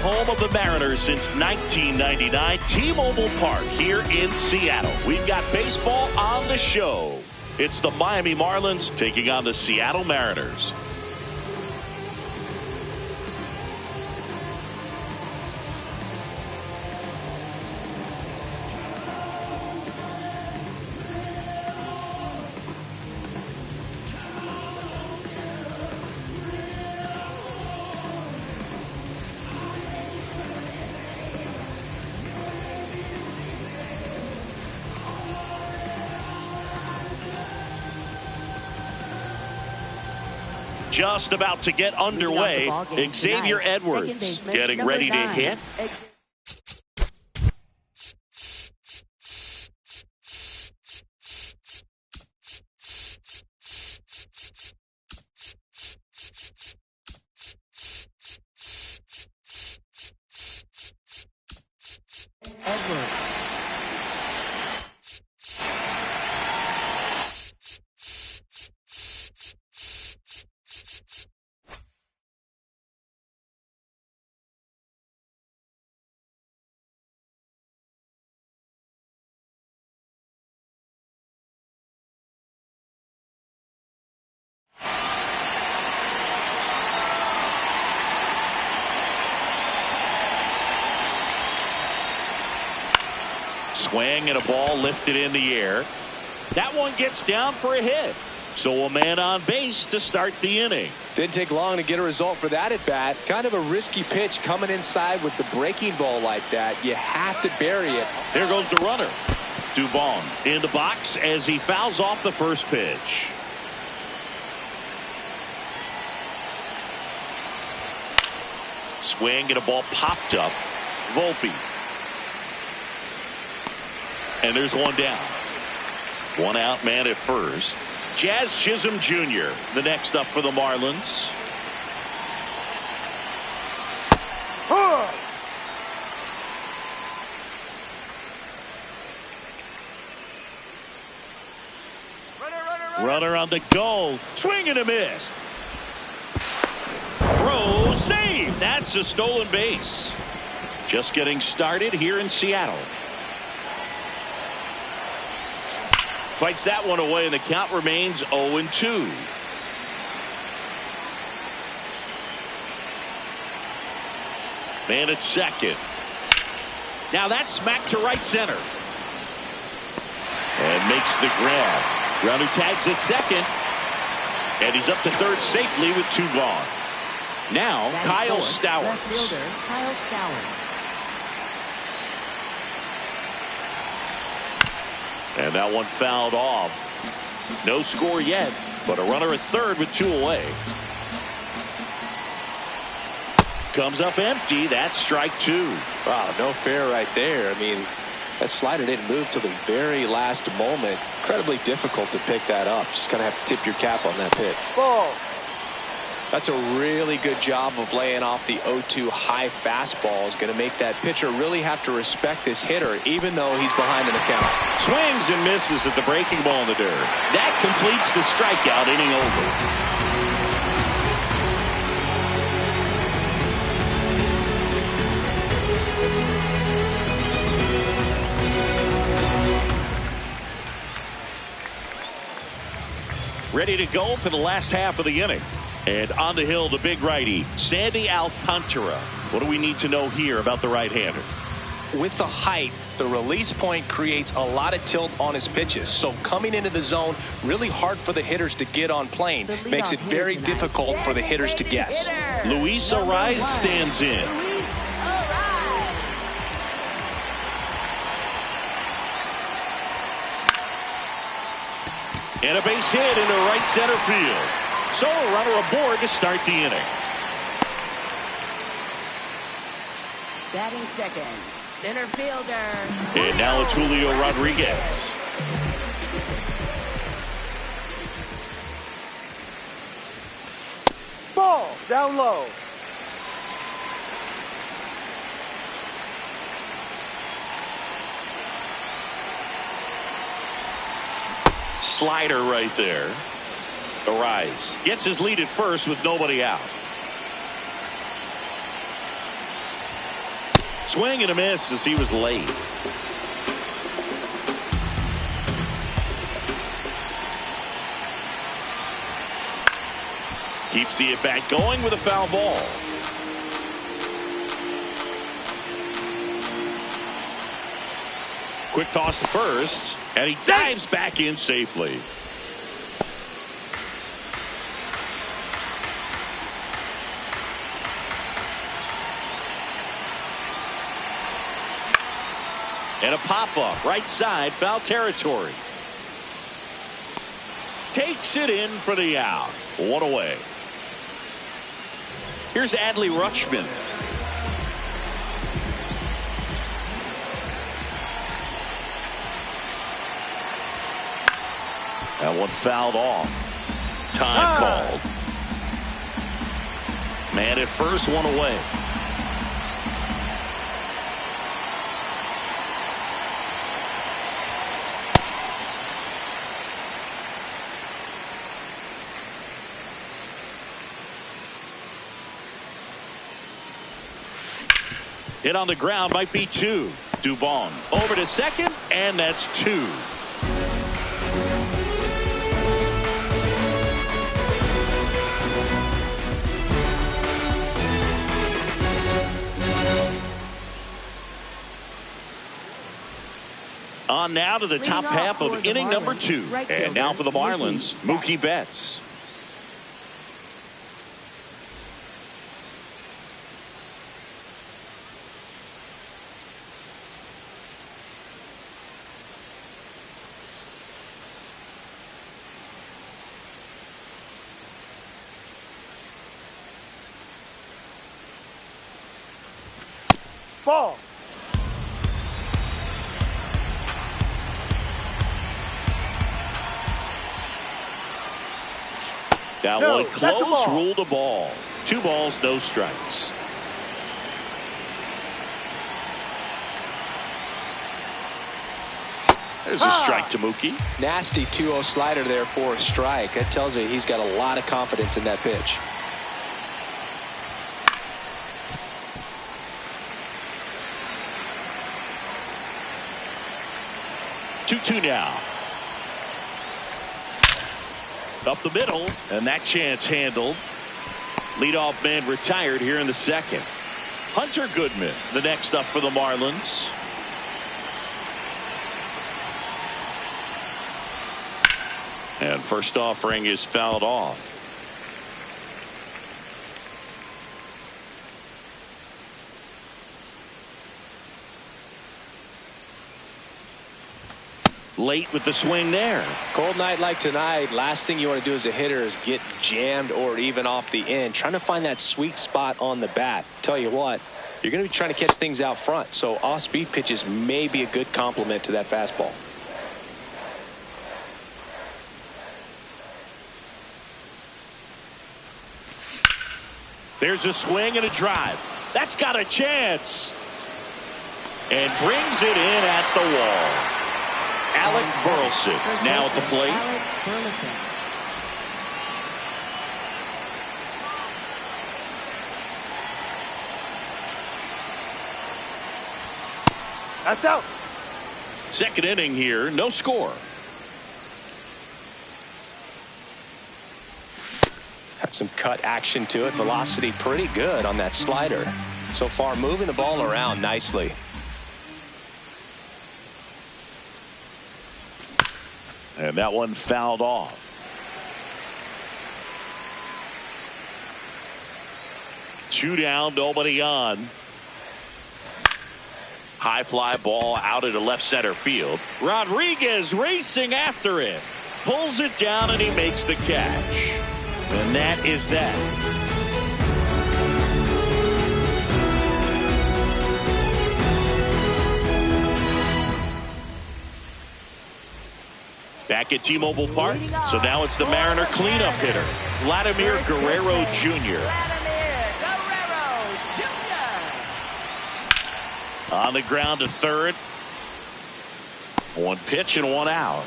home of the Mariners since 1999, T-Mobile Park here in Seattle. We've got baseball on the show. It's the Miami Marlins taking on the Seattle Mariners. Just about to get underway. Xavier Edwards getting ready to hit. Swing and a ball lifted in the air. That one gets down for a hit. So a man on base to start the inning. Didn't take long to get a result for that at bat. Kind of a risky pitch coming inside with the breaking ball like that. You have to bury it. There goes the runner. Dubon in the box as he fouls off the first pitch. Swing and a ball popped up. Volpe. And there's one down. One out man at first. Jazz Chisholm Jr. the next up for the Marlins. Runner on the go. Swing and a miss. Throw, save. That's a stolen base. Just getting started here in Seattle. Fights that one away, and the count remains 0-2. Man at second. Now that's smacked to right center. And makes the grab. Runner tags at second. And he's up to third safely with two gone. Now Kyle Stowers. Left fielder, Kyle Stowers. And that one fouled off. No score yet, but a runner at third with two away. Comes up empty. That's strike two. Wow, no fair right there. I mean, that slider didn't move till the very last moment. Incredibly difficult to pick that up. Just gonna have to tip your cap on that pitch. Ball. That's a really good job of laying off the 0-2 high fastball. Is going to make that pitcher really have to respect this hitter, even though he's behind in the count. Swings and misses at the breaking ball in the dirt. That completes the strikeout, inning over. Ready to go for the last half of the inning. And on the hill, the big righty, Sandy Alcantara. What do we need to know here about the right-hander? With the height, the release point creates a lot of tilt on his pitches. So coming into the zone, really hard for the hitters to get on plane. Makes it very difficult for the hitters to guess. Luis Arraez stands in. And a base hit into right center field. So a runner aboard to start the inning. Batting second, center fielder. And now it's Julio Rodriguez. Ball down low. Slider right there. Arraez gets his lead at first with nobody out. Swing and a miss as he was late. Keeps the at-bat going with a foul ball. Quick toss to first, and he dives back in safely. And a pop-up, right side, foul territory. Takes it in for the out. One away. Here's Adley Rutschman. That one fouled off. Time called. Man at first, one away. Hit on the ground, might be two. Dubon over to second, and that's two. On now to the top half of inning number 2. And now for the Marlins, Mookie Betts. Ball. That one close, ruled a ball. 2 balls, no strikes. There's a strike to Mookie. Nasty 2-0 slider there for a strike. That tells you he's got a lot of confidence in that pitch. Two now. Up the middle, and that chance handled. Leadoff man retired here in the second. Hunter Goodman, the next up for the Marlins. And first offering is fouled off. Late with the swing there. Cold night like tonight, last thing you want to do as a hitter is get jammed or even off the end. Trying to find that sweet spot on the bat. Tell you what, you're going to be trying to catch things out front, so off-speed pitches may be a good complement to that fastball. There's a swing and a drive. That's got a chance. And brings it in at the wall. Alec Burleson now at the plate. That's out. Second inning here, no score. Had some cut action to it. Velocity pretty good on that slider. So far moving the ball around nicely. And that one fouled off. Two down, nobody on. High fly ball out into left center field. Rodriguez racing after it. Pulls it down and he makes the catch. And that is that. Back at T-Mobile Park, so now it's the Mariner cleanup hitter, Vladimir Guerrero Jr. On the ground to third. One pitch and one out.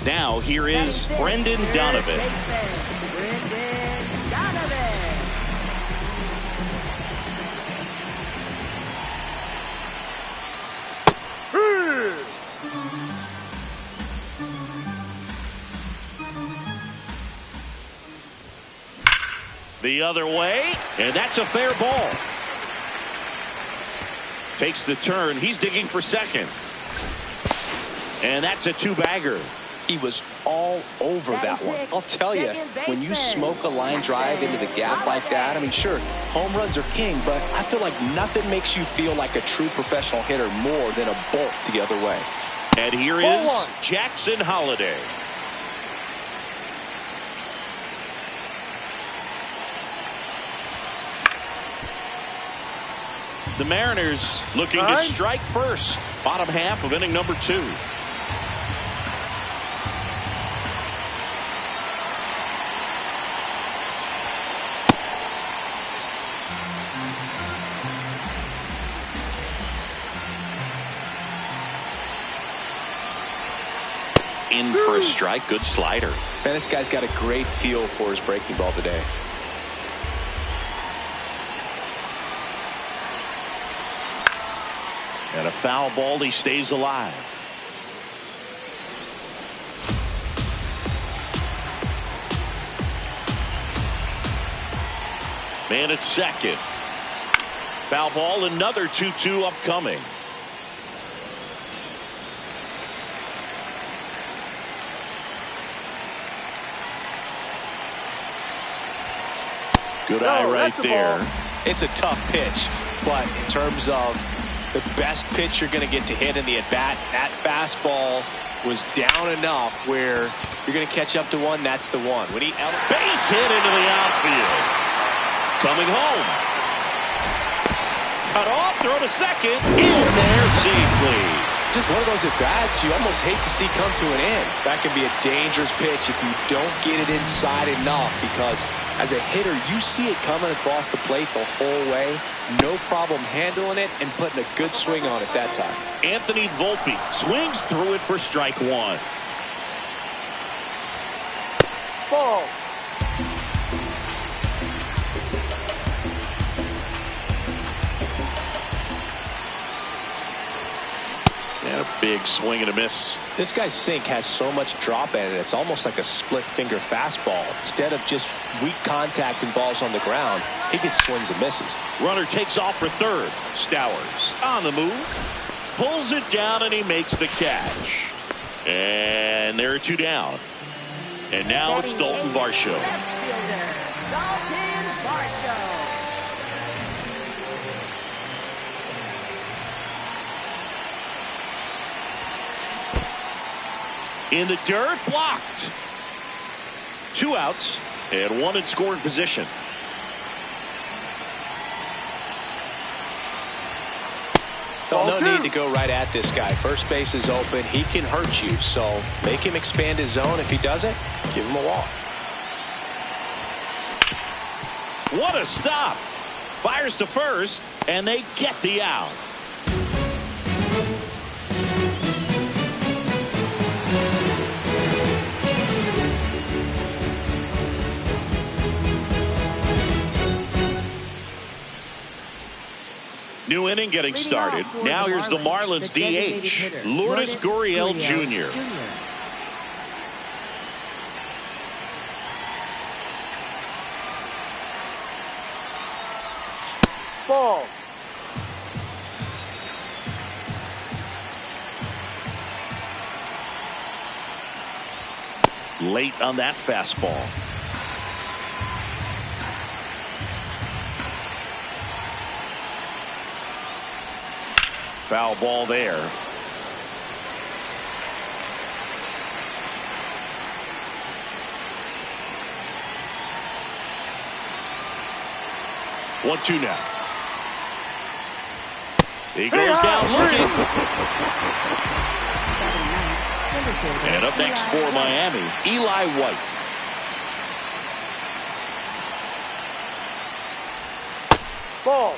Now here is Brendan Donovan. The other way, and that's a fair ball. Takes the turn. He's digging for second. And that's a two-bagger. He was all over that one. I'll tell you, when you smoke a line drive into the gap like that, I mean, sure, home runs are king, but I feel like nothing makes you feel like a true professional hitter more than a bolt the other way. And here is Jackson Holliday. The Mariners looking to strike first. Bottom half of inning number 2. In for a strike. Good slider. Man, this guy's got a great feel for his breaking ball today. And a foul ball. He stays alive. Man at second. Foul ball. Another 2-2 upcoming. Good eye right there. It's a tough pitch, but in terms of the best pitch you're going to get to hit in the at-bat, that fastball was down enough where you're going to catch up to one. That's the one. When he base hit into the outfield. Coming home. Cut off, throw to second. In there safely. Just one of those at-bats you almost hate to see come to an end. That can be a dangerous pitch if you don't get it inside enough, because as a hitter, you see it coming across the plate the whole way. No problem handling it and putting a good swing on it that time. Anthony Volpe swings through it for strike 1. Ball. And a big swing and a miss. This guy's sink has so much drop in it. It's almost like a split finger fastball. Instead of just weak contact and balls on the ground, he gets swings and misses. Runner takes off for third. Stowers on the move. Pulls it down and he makes the catch. And there are 2 down. And now it's Dalton Varsho. Dalton Varsho. In the dirt, blocked. 2 outs and 1 in scoring position. Well, no need to go right at this guy. First base is open. He can hurt you, so make him expand his zone. If he doesn't, give him a walk. What a stop. Fires to first, and they get the out. New inning getting started. Now here's the Marlins DH, Lourdes Gurriel Jr. Ball. Late on that fastball. Foul ball there. One, 2 now. He goes down looking. And up next for Miami, Eli White. Ball.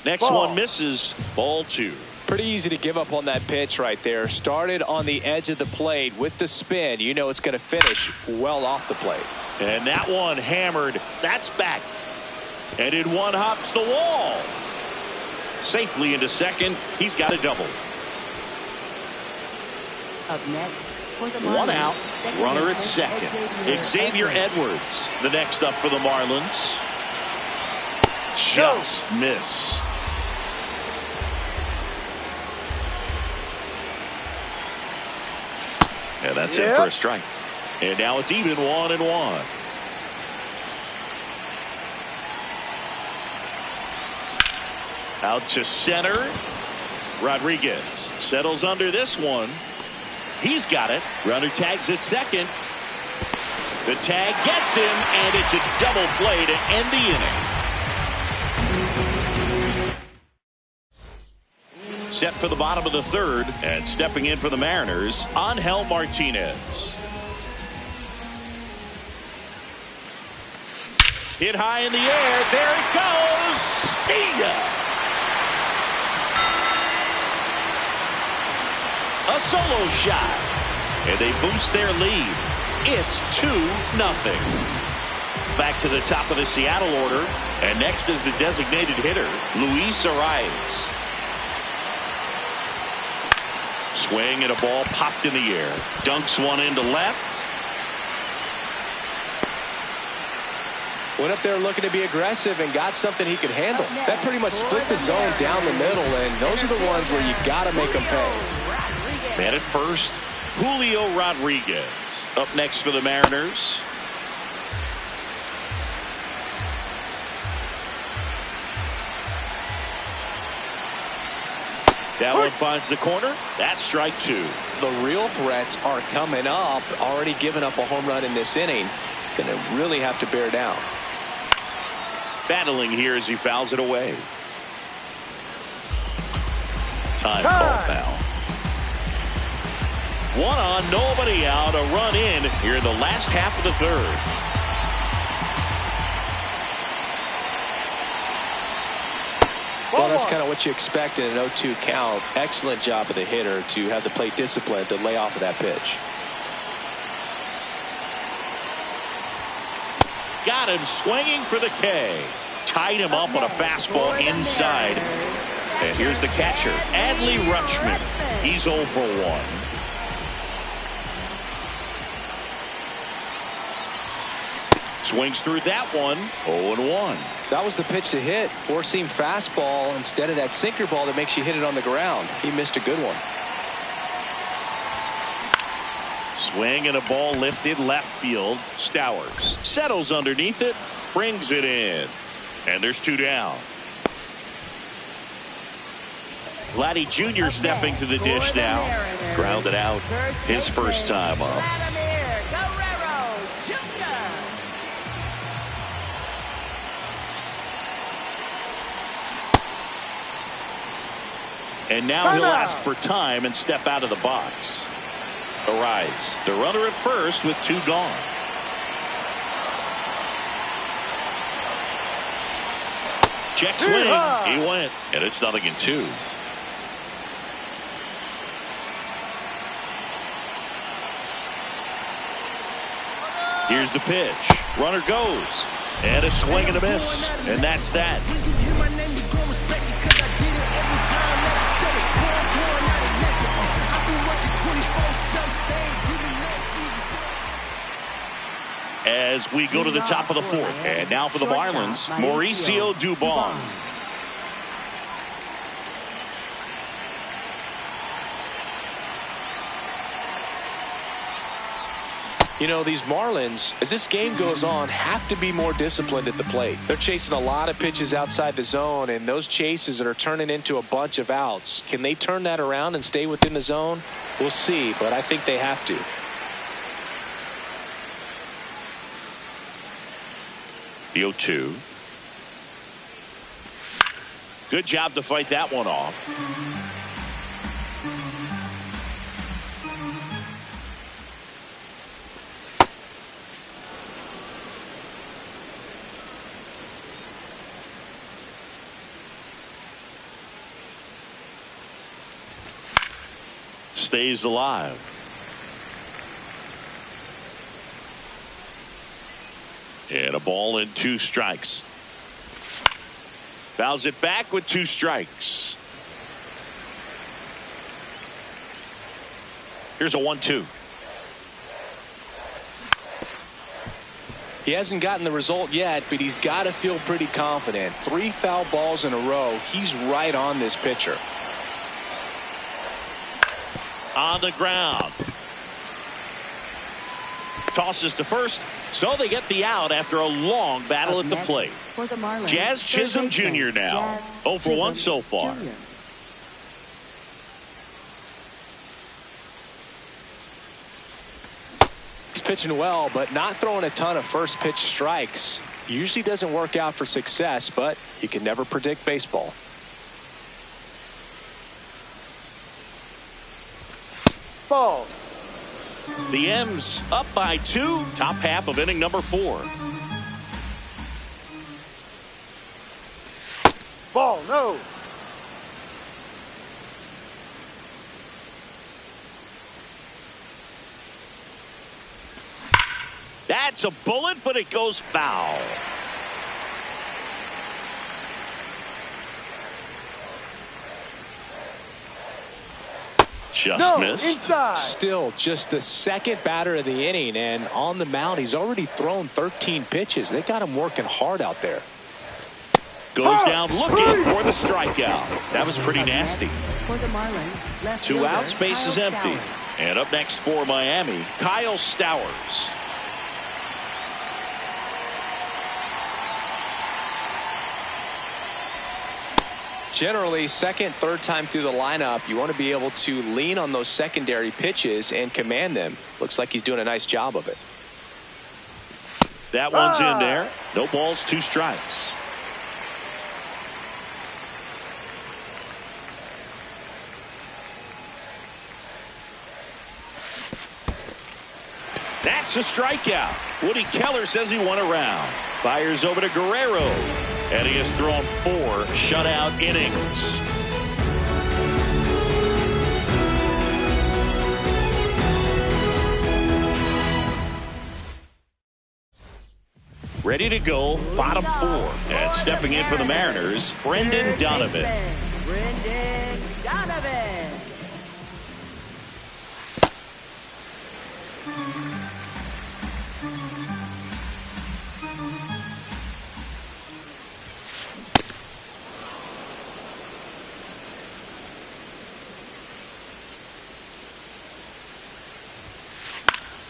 Next one misses. Ball 2. Pretty easy to give up on that pitch right there. Started on the edge of the plate with the spin. You know it's going to finish well off the plate. And that one hammered. That's back. And in one hops the wall. Safely into second. He's got a double. Up next for the One Marlins, out, second runner at baseman, second. Xavier Edwards, the next up for the Marlins. Just missed. And that's in for a strike. And now it's even 1-1. Out to center. Rodriguez settles under this one. He's got it. Runner tags at second. The tag gets him, and it's a double play to end the inning. Set for the bottom of the third, and stepping in for the Mariners, Angel Martinez. Hit high in the air. There it goes. See ya. A solo shot, and they boost their lead. It's 2-0. Back to the top of the Seattle order, and next is the designated hitter, Luis Arias. Swing and a ball popped in the air. Dunks one into left. Went up there looking to be aggressive and got something he could handle. That pretty much split the zone down the middle, and those are the ones where you got to make them pay. Man at first, Julio Rodriguez. Up next for the Mariners. That one finds the corner. That's strike 2. The real threats are coming up. Already given up a home run in this inning. It's going to really have to bear down. Battling here as he fouls it away. Time call now. One on, nobody out. A run in here in the last half of the third. Well, that's kind of what you expect in an 0-2 count. Excellent job of the hitter to have the plate discipline to lay off of that pitch. Got him swinging for the K. Tied him up on a fastball inside. And here's the catcher, Adley Rutschman. He's 0 for 1. Swings through that one. 0-1. That was the pitch to hit. Four-seam fastball instead of that sinker ball that makes you hit it on the ground. He missed a good one. Swing and a ball lifted left field. Stowers settles underneath it, brings it in, and there's 2 down. Vladdy Jr. stepping to the dish now. Grounded out his first time up. And now he'll ask for time and step out of the box. Arise. The runner at first with 2 gone. Check swing. He went. And it's 0-2. Here's the pitch. Runner goes. And a swing and a miss. And that's that. As we go to the top of the fourth. And now for the Marlins, Mauricio Dubon. You know, these Marlins, as this game goes on, have to be more disciplined at the plate. They're chasing a lot of pitches outside the zone, and those chases that are turning into a bunch of outs. Can they turn that around and stay within the zone? We'll see, but I think they have to. The 0-2. Good job to fight that one off. Stays alive. And a ball and 2 strikes. Fouls it back with 2 strikes. Here's a 1-2. He hasn't gotten the result yet, but he's got to feel pretty confident. 3 foul balls in a row. He's right on this pitcher. On the ground. Tosses to first, so they get the out after a long battle at the plate. For the Marlins, Jazz Chisholm Jr. now. 0 for 1 so far. Jr. He's pitching well, but not throwing a ton of first pitch strikes. Usually doesn't work out for success, but you can never predict baseball. Ball. The M's up by 2. Top half of inning number 4. Ball, no. That's a bullet, but it goes foul. Just missed. Inside. Still just the second batter of the inning, and on the mound he's already thrown 13 pitches. They got him working hard out there. Goes down looking for the strikeout. That was pretty nasty. For the Marlins, left 2 fielder, outs, base is Kyle empty. Stowers. And up next for Miami, Kyle Stowers. Generally, second, third time through the lineup, you want to be able to lean on those secondary pitches and command them. Looks like he's doing a nice job of it. That one's in there. No balls, 2 strikes. That's a strikeout. Woody Keller says he won a round. Fires over to Guerrero. And he has thrown 4 shutout innings. Ready to go, bottom 4. And stepping in for the Mariners, Brendan Donovan. Brendan Donovan.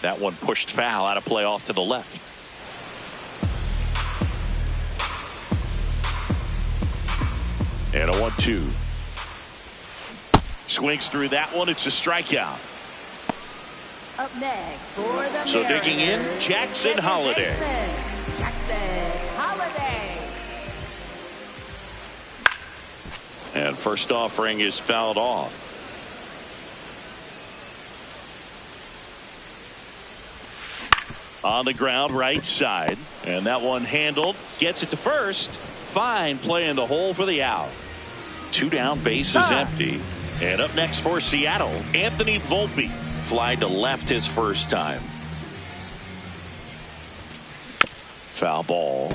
That one pushed foul out of play off to the left. And a 1-2. Swings through that one. It's a strikeout. Up next for the So digging in, Mariners, Jackson second Holliday. baseman, Jackson Holliday. And first offering is fouled off. On the ground, right side. And that one handled. Gets it to first. Fine play in the hole for the out. 2 down, base is empty. And up next for Seattle, Anthony Volpe. Fly to left his first time. Foul ball.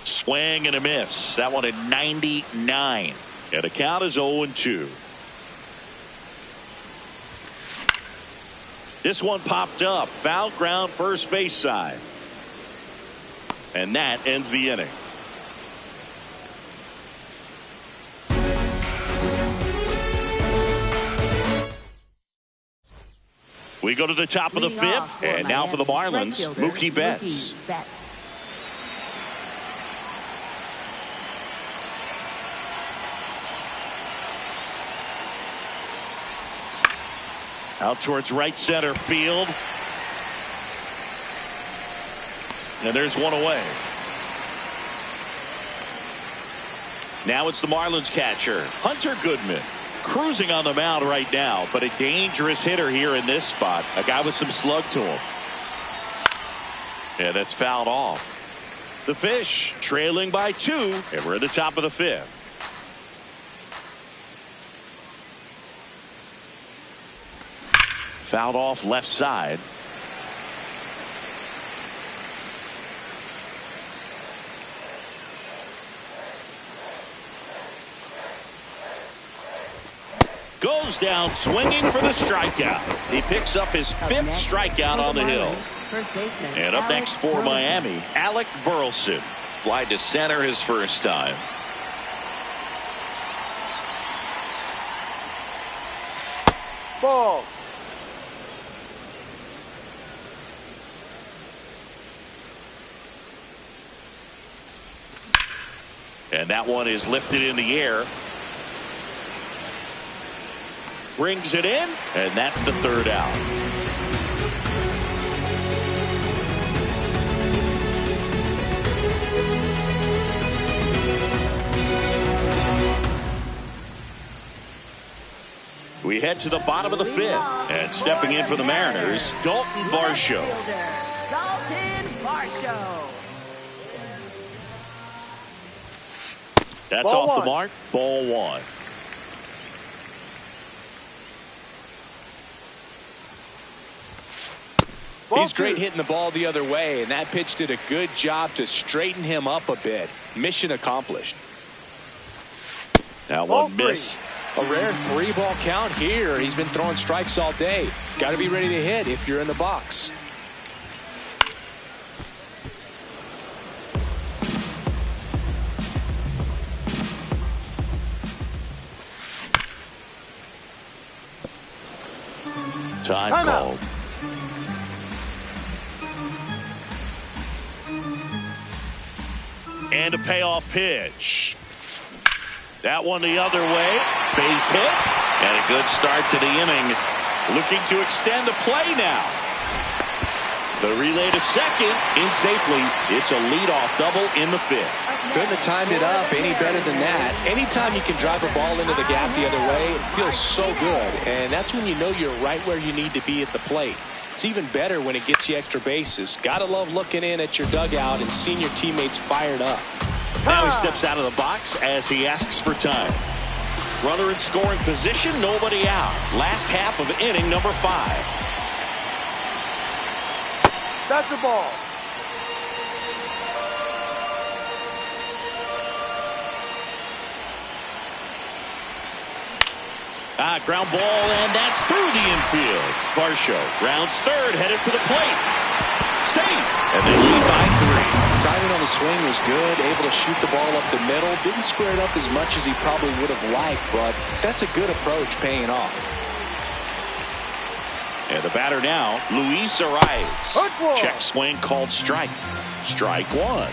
Swing and a miss. That one at 99. And the count is 0-2. This one popped up. Foul ground first base side. And that ends the inning. We go to the top of the Leading off fifth. for And now for the Miami, right Marlins, fielder, Mookie Betts. Mookie Betts. Out towards right center field. And there's one away. Now it's the Marlins catcher, Hunter Goodman. Cruising on the mound right now, but a dangerous hitter here in this spot. A guy with some slug to him. And that's fouled off. The Fish trailing by 2, and we're at the top of the 5th. Fouled off left side. Goes down swinging for the strikeout. He picks up his fifth strikeout on the hill. And up next for Miami, Alec Burleson. Fly to center his first time. Ball. And that one is lifted in the air. Brings it in, and that's the third out. We head to the bottom of the fifth, and stepping in for the Mariners, Dalton Varsho. Dalton Varsho. That's Ball off the one. mark. Ball one. He's great hitting the ball the other way, and that pitch did a good job to straighten him up a bit. Mission accomplished. That Ball one three. missed. A rare 3-ball count here. He's been throwing strikes all day. Got to be ready to hit if you're in the box. Time Time out. called. And a payoff pitch. That one the other way. Base hit. And a good start to the inning. Looking to extend the play now. The relay to second. In safely. It's a leadoff double in the fifth. Couldn't have timed it up any better than that. Anytime you can drive a ball into the gap the other way, it feels so good. And that's when you know you're right where you need to be at the plate. It's even better when it gets you extra bases. Gotta love looking in at your dugout and seeing your teammates fired up. Now he steps out of the box as he asks for time. Runner in scoring position, nobody out. Last half of inning number 5. That's a ball. Ground ball, and that's through the infield. Varsho rounds third, headed for the plate. Safe, and they lead by 3. Timing on the swing was good, able to shoot the ball up the middle. Didn't square it up as much as he probably would have liked, but that's a good approach paying off. And the batter now, Luis Arias. Good ball. Check swing called strike. Strike 1.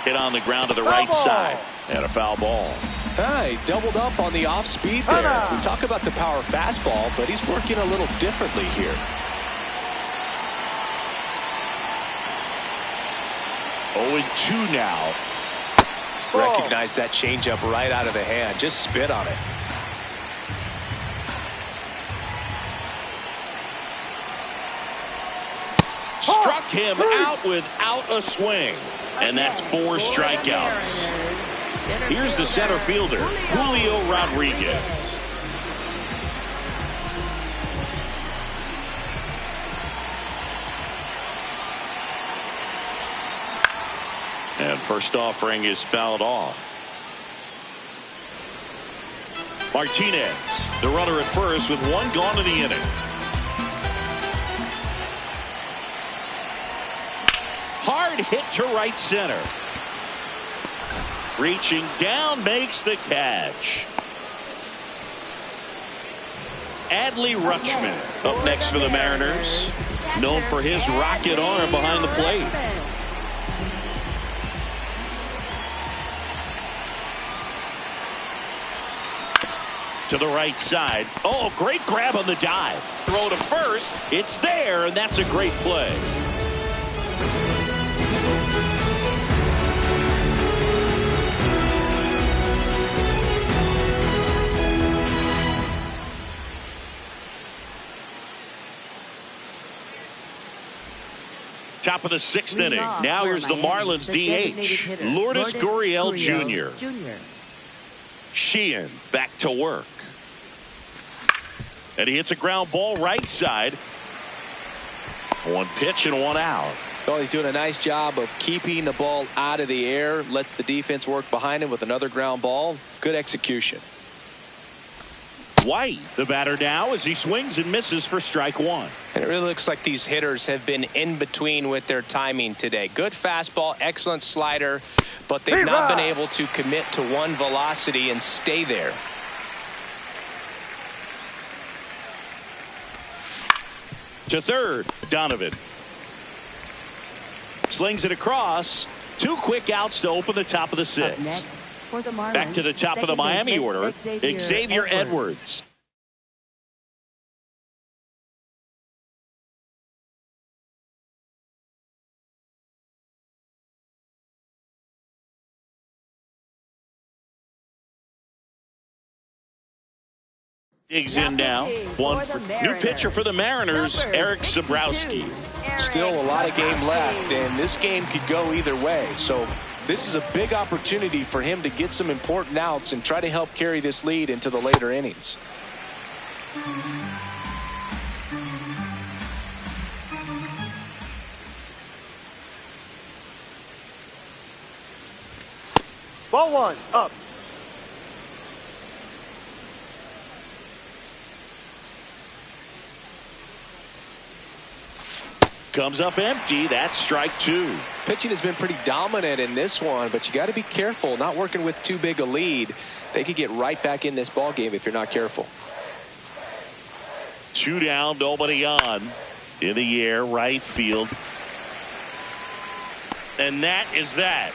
Hit on the ground to the right ball. side. And a foul ball. He doubled up on the off speed there. Time We talk about the power fastball, but he's working a little differently here. 0-2 now. Ball. Recognize that changeup right out of the hand. Just spit on it. Struck him out without a swing. And that's 4 strikeouts. Here's the center fielder, Julio Rodriguez. And first offering is fouled off. Martinez, the runner at first with 1 gone in the inning. Hard hit to right center. Reaching down, makes the catch. Adley Rutschman up next for the Mariners. Known for his rocket arm behind the plate. To the right side. Oh, great grab on the dive. Throw to first. It's there, and that's a great play. Top of the 6th inning. Now here's the Marlins DH, Lourdes Gurriel Jr. Sheehan back to work. And he hits a ground ball right side. 1 pitch and 1 out. Well, he's doing a nice job of keeping the ball out of the air. Lets the defense work behind him with another ground ball. Good execution. White, the batter now, as he swings and misses for strike one. And it really looks like these hitters have been in between with their timing today. Good fastball, excellent slider, but they've not been able to commit to one velocity and stay there. To third, Donovan. Slings it across. 2 quick outs to open the top of the 6th. Back to the top of the Miami order, Xavier Edwards. Digs in now. New pitcher for the Mariners, Eric Zabrowski. Still a lot of game left, and this game could go either way. So this is a big opportunity for him to get some important outs and try to help carry this lead into the later innings. Ball 1, up. Comes up empty. That's strike 2. Pitching has been pretty dominant in this one, but you got to be careful. Not working with too big a lead. They could get right back in this ball game if you're not careful. 2 down, nobody on. In the air, right field. And that is that.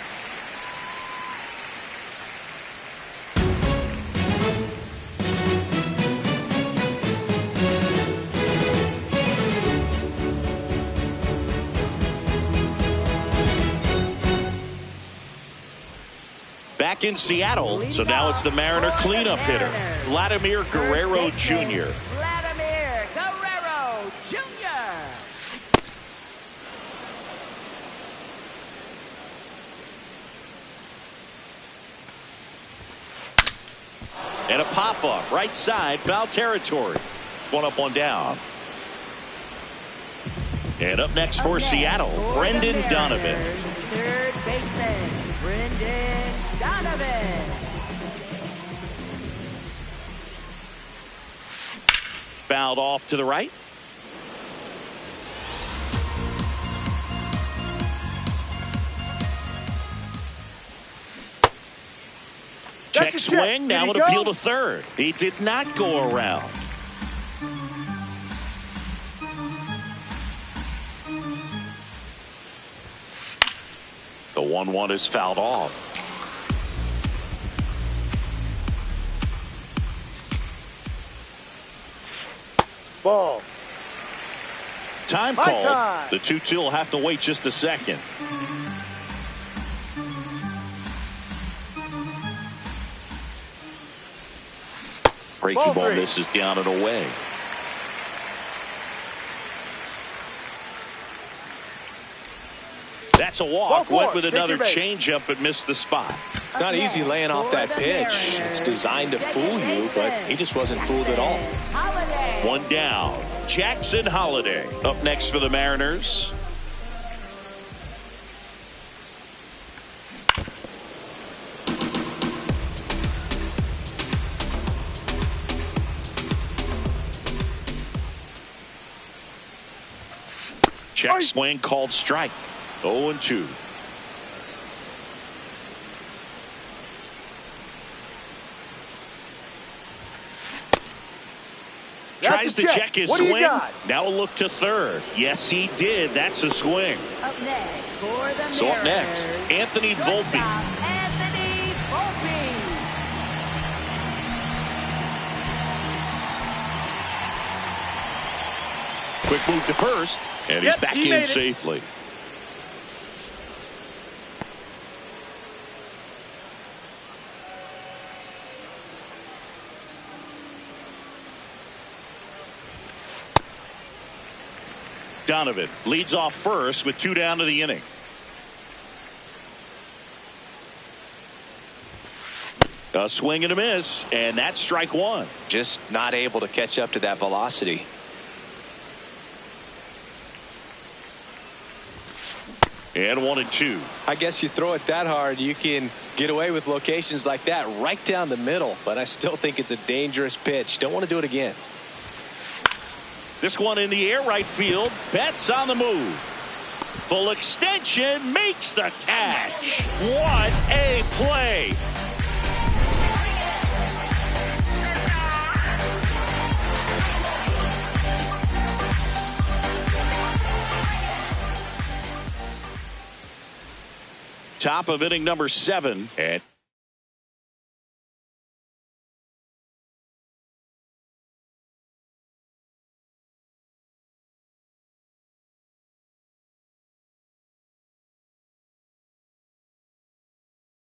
Back in Seattle, so now it's the Mariner cleanup hitter, Vladimir Guerrero Jr. Vladimir Guerrero Jr. And a pop-up, right side, foul territory. 1 up, 1 down. And up next for Seattle, Brendan Donovan. Third baseman, Brendan Donovan. Fouled off to the right. Check swing, now an appeal to third. He did not go around. The 1-1 is fouled off. Ball. Time called. The 2-2 will have to wait just a second. Breaking ball misses down and away. That's a walk. Went with another changeup but missed the spot. It's not easy laying off that pitch. It's designed to fool you, but he just wasn't fooled at all. 1 down. Jackson Holliday up next for the Mariners. Check swing called strike. 0-2. Tries to check his swing. Now a look to third. Yes, he did. That's a swing. Up next for the So up next, Anthony Volpe. Anthony Volpe. Quick move to first, and he's back in safely. Donovan leads off first with 2 down to the inning. A swing and a miss, and that's strike 1. Just not able to catch up to that velocity. And 1-2. I guess you throw it that hard, you can get away with locations like that right down the middle. But I still think it's a dangerous pitch. Don't want to do it again. This one in the air, right field. Betts on the move. Full extension, makes the catch. What a play. Top of inning number 7. And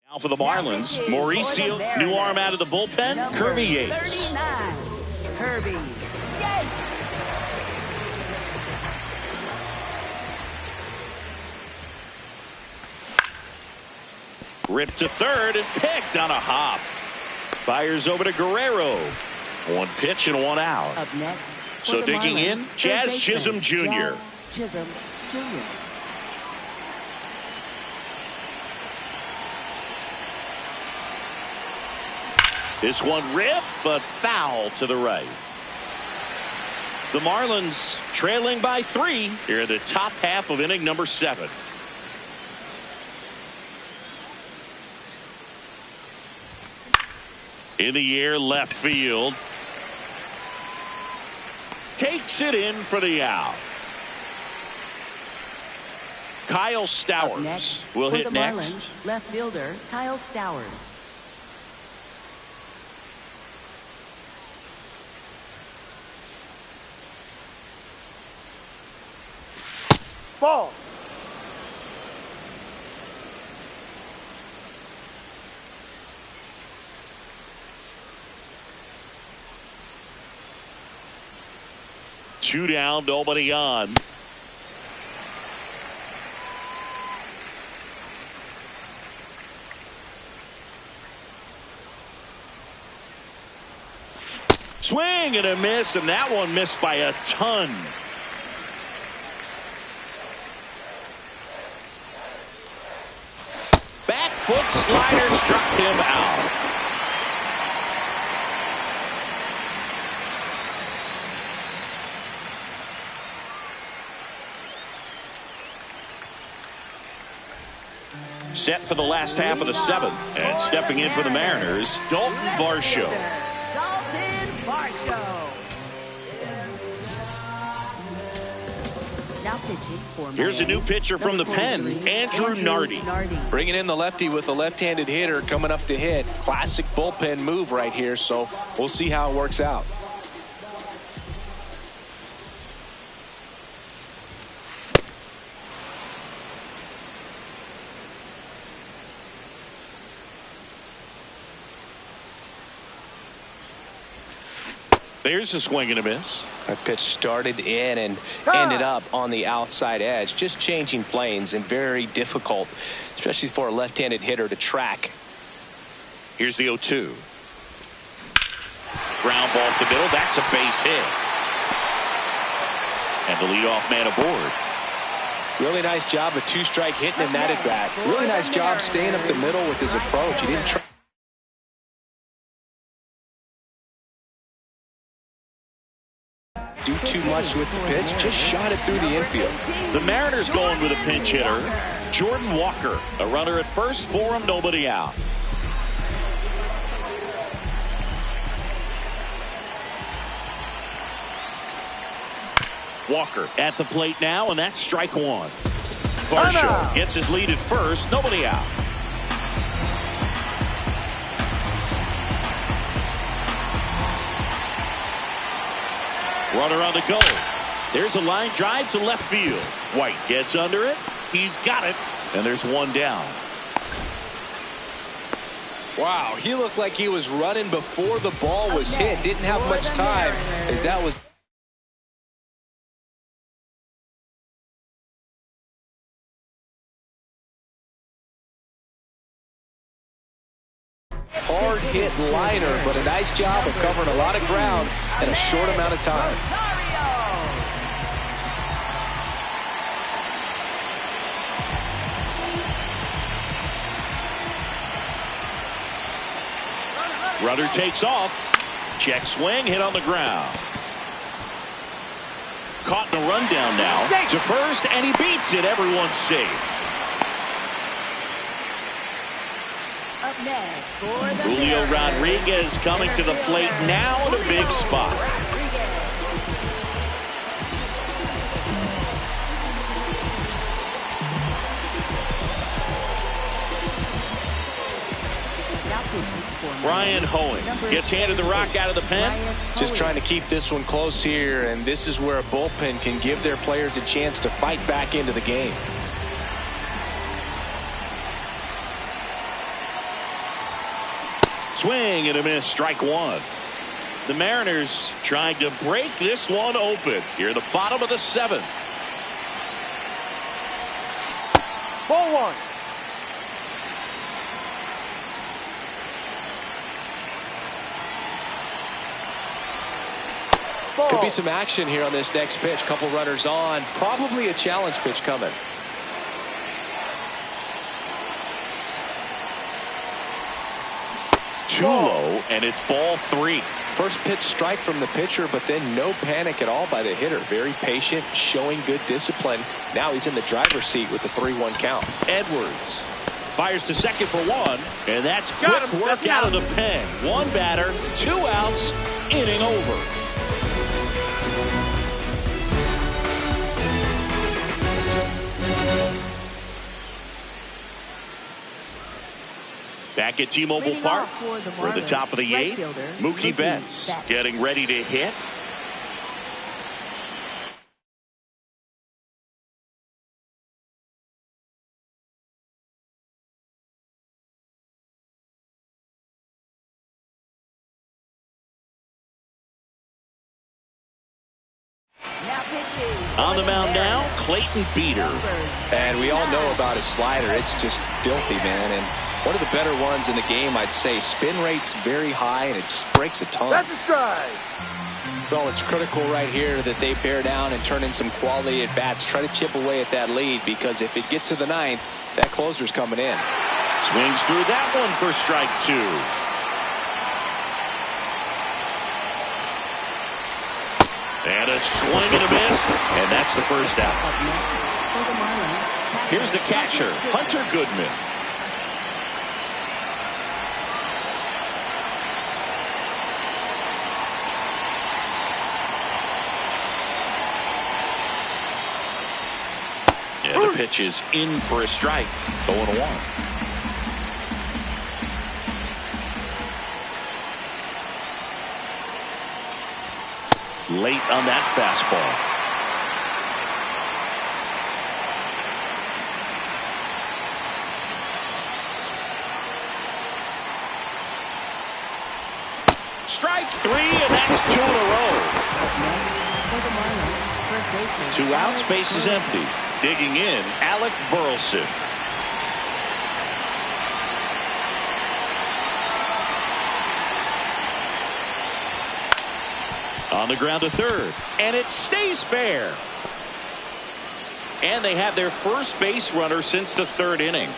now for the Marlins, Mauricio, new arm out of the bullpen, Kirby Yates. 39, Kirby Yates. Ripped to third and picked on a hop. Fires over to Guerrero. One pitch and one out. Up next. So for the digging Marlins, in, third Jazz baseman, Chisholm Jr. Jazz Chisholm Jr. This one ripped, but foul to the right. The Marlins trailing by 3 here in the top half of inning number 7. In the air, left field. Takes it in for the out. Kyle Up Stowers next will for hit the next. Marlins, left fielder Kyle Stowers. Ball. Two down, nobody on. Swing and a miss, and that one missed by a ton. Back foot slider struck him out. Set for the last half of the 7th, and stepping in for the Mariners, Dalton Varsho. Dalton Varsho. Now pitching for Here's a new pitcher from the pen, Andrew Nardi. Bringing in the lefty with a left-handed hitter coming up to hit. Classic bullpen move right here, so we'll see how it works out. There's a swing and a miss. That pitch started in and ended up on the outside edge. Just changing planes and very difficult, especially for a left-handed hitter to track. Here's the 0-2. Ground ball to middle. That's a base hit. And the leadoff man aboard. Really nice job of two-strike hitting in that at bat. Really nice job staying up the middle with his approach. He didn't try. Do too much with the pitch, just shot it through the infield. The Mariners going with a pinch hitter, Jordan Walker. A runner at first for him, nobody out. Walker at the plate now, and that's strike 1. Varsho gets his lead at first, nobody out. Runner on the go. There's a line drive to left field. White gets under it. He's got it. And there's one down. Wow, he looked like he was running before the ball was hit. Didn't have much time as that was. Hard hit liner, but a nice job of covering a lot of ground in a short amount of time. Runner takes off. Check swing, hit on the ground. Caught in a rundown now to first, and he beats it. Everyone's safe. Up next for the Julio Rodriguez coming to the plate now in a big spot. Brian Hoeing gets handed the rock out of the pen. Just trying to keep this one close here, and this is where a bullpen can give their players a chance to fight back into the game. Swing and a miss, strike one. The Mariners trying to break this one open here at the bottom of the seventh. Ball one. Could be some action here on this next pitch. Couple runners on. Probably a challenge pitch coming. Too low, and it's ball three. First pitch strike from the pitcher, but then no panic at all by the hitter. Very patient, showing good discipline. Now he's in the driver's seat with the 3-1 count. Edwards fires to second for one, and that's quick work out of the pen. One batter, 2 outs, inning over. Back at T-Mobile Park for the top of the 8th, Mookie Betts getting ready to hit. On the mound now, Clayton Beeter. And we all know about his slider. It's just filthy, man. And one of the better ones in the game, I'd say. Spin rate's very high, and it just breaks a ton. That's a strike. Well, it's critical right here that they bear down and turn in some quality at bats. Try to chip away at that lead, because if it gets to the 9th, that closer's coming in. Swings through that one for strike 2. And a swing and a miss, and that's the first out. Here's the catcher, Hunter Goodman. And the pitch is in for a strike, 0-1. Late on that fastball. Strike 3, and that's 2 in a row. 2 outs, base is empty. Digging in, Alec Burleson. On the ground to third, and it stays fair. And they have their first base runner since the 3rd inning.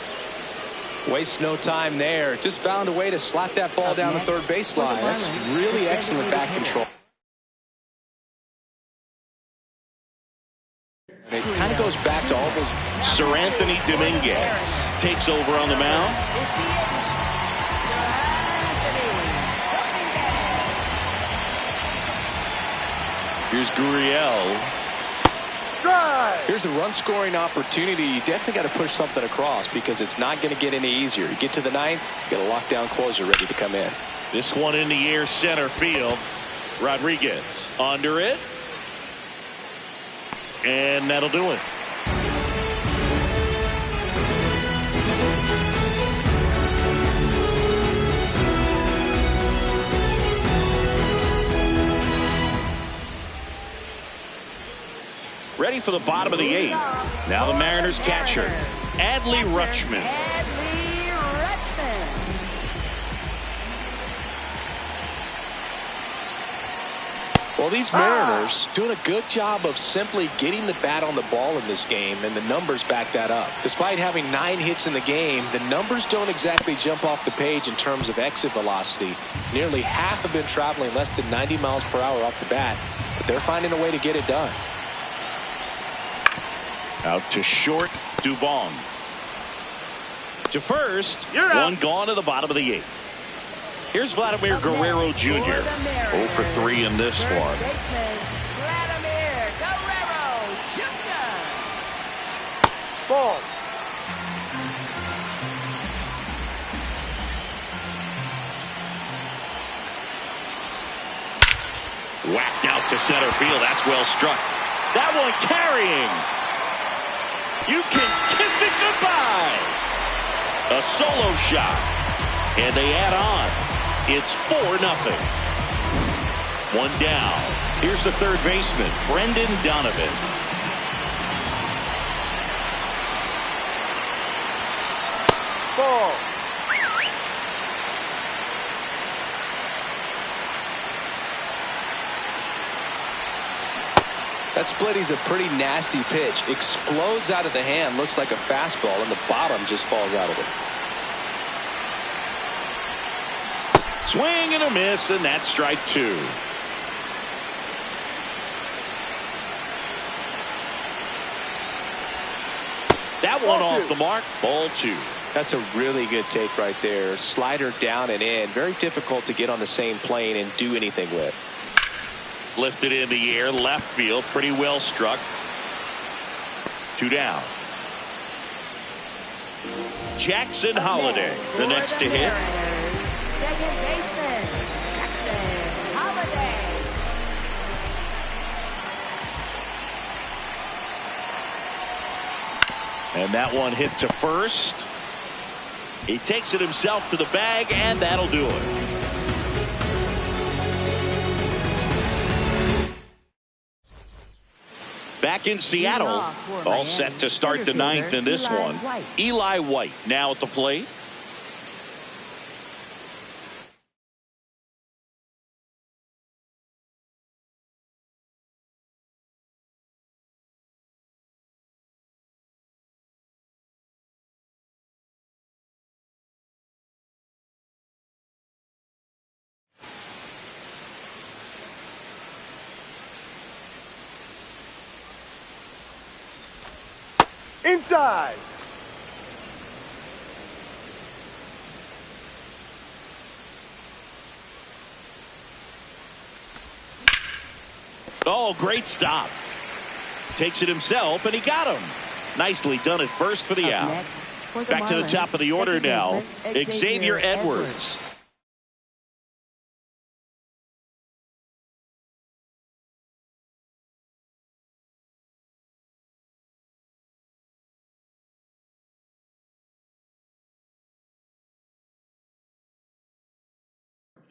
Waste no time there. Just found a way to slap that ball down the third baseline. That's really excellent back control. It kind of goes back to all those. Sir Anthony Dominguez takes over on the mound. Here's Gurriel. Here's a run-scoring opportunity. You definitely got to push something across, because it's not going to get any easier. You get to the 9th, you got a lockdown closer ready to come in. This one in the air, center field. Rodriguez under it. And that'll do it. Ready for the bottom of the 8th. Now the Mariners catcher, Adley Rutschman. Well, these Mariners doing a good job of simply getting the bat on the ball in this game, and the numbers back that up. Despite having 9 hits in the game, the numbers don't exactly jump off the page in terms of exit velocity. Nearly half have been traveling less than 90 miles per hour off the bat, but they're finding a way to get it done. Out to short, Dubon. To first, one gone at the bottom of the 8th. Here's Vladimir Guerrero Jr. 0 for 3 in this one. Vladimir Guerrero Jr. Ball. Whacked out to center field. That's well struck. That one carrying. You can kiss it goodbye. A solo shot. And they add on. It's 4-0. One down. Here's the third baseman, Brendan Donovan. Ball. That splitty's a pretty nasty pitch. Explodes out of the hand. Looks like a fastball, and the bottom just falls out of it. Swing and a miss, and that's strike 2. That one off the mark. Ball 2. That's a really good take right there. Slider down and in. Very difficult to get on the same plane and do anything with. Lifted in the air, left field, pretty well struck. 2 down. Jackson Holiday, the next to hit. Second baseman, Jackson Holiday. And that one hit to first. He takes it himself to the bag, and that'll do it. Back in Seattle, all set to start the 9th in this one. Eli White now at the plate. Inside. Oh, great stop. Takes it himself, and he got him. Nicely done at first for the out. Back to the top of the order now. Xavier Edwards.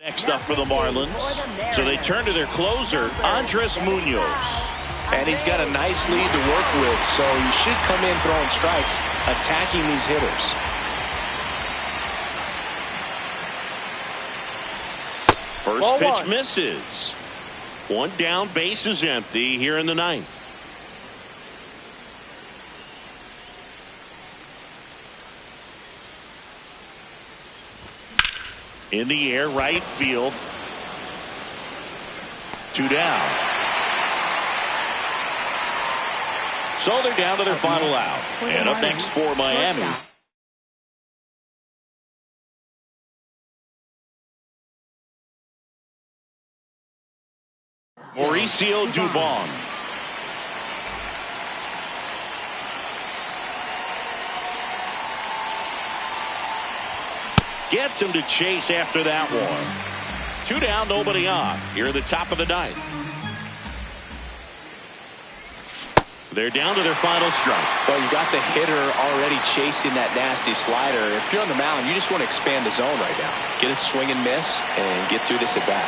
Next up for the Marlins. So they turn to their closer, Andres Munoz. And he's got a nice lead to work with, so he should come in throwing strikes, attacking these hitters. First pitch misses. One down, base is empty here in the 9th. In the air, right field. 2 down. So they're down to their final out. And up next for Miami. Mauricio Dubon. Gets him to chase after that one. 2 down, nobody on. Here at the top of the 9th. They're down to their final strike. Well, you got the hitter already chasing that nasty slider. If you're on the mound, you just want to expand the zone right now. Get a swing and miss and get through this at bat.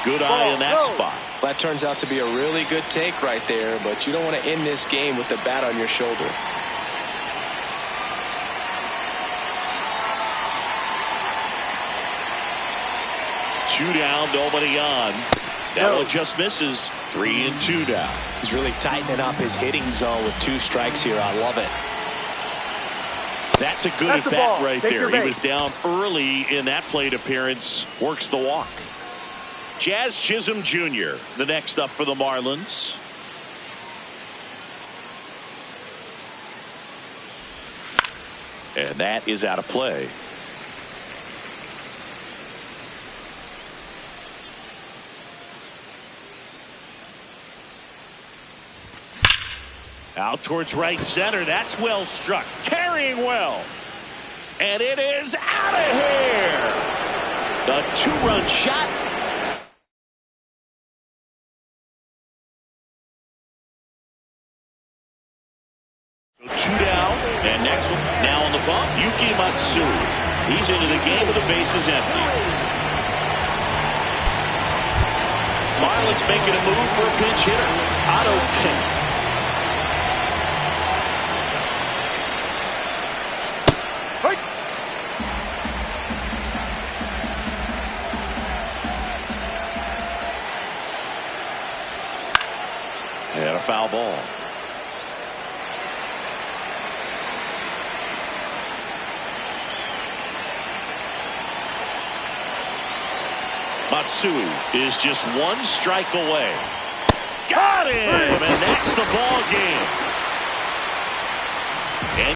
Good eye in that spot. That turns out to be a really good take right there, but you don't want to end this game with the bat on your shoulder. Two down, nobody on. That one just misses. 3-2 now. He's really tightening up his hitting zone with 2 strikes here. I love it. That's a good at bat right there. He was down early in that plate appearance. Works the walk. Jazz Chisholm Jr. the next up for the Marlins. And that is out of play. Out towards right center. That's well struck. Carrying well. And it is out of here. The 2-run shot. So 2 down. And next one now on the bump. Yuki Matsui. He's into the game with the bases empty. Marlins making a move for a pinch hitter. Otto Kemp. And a foul ball. Matsui is just 1 strike away. Got him! And that's the ball game.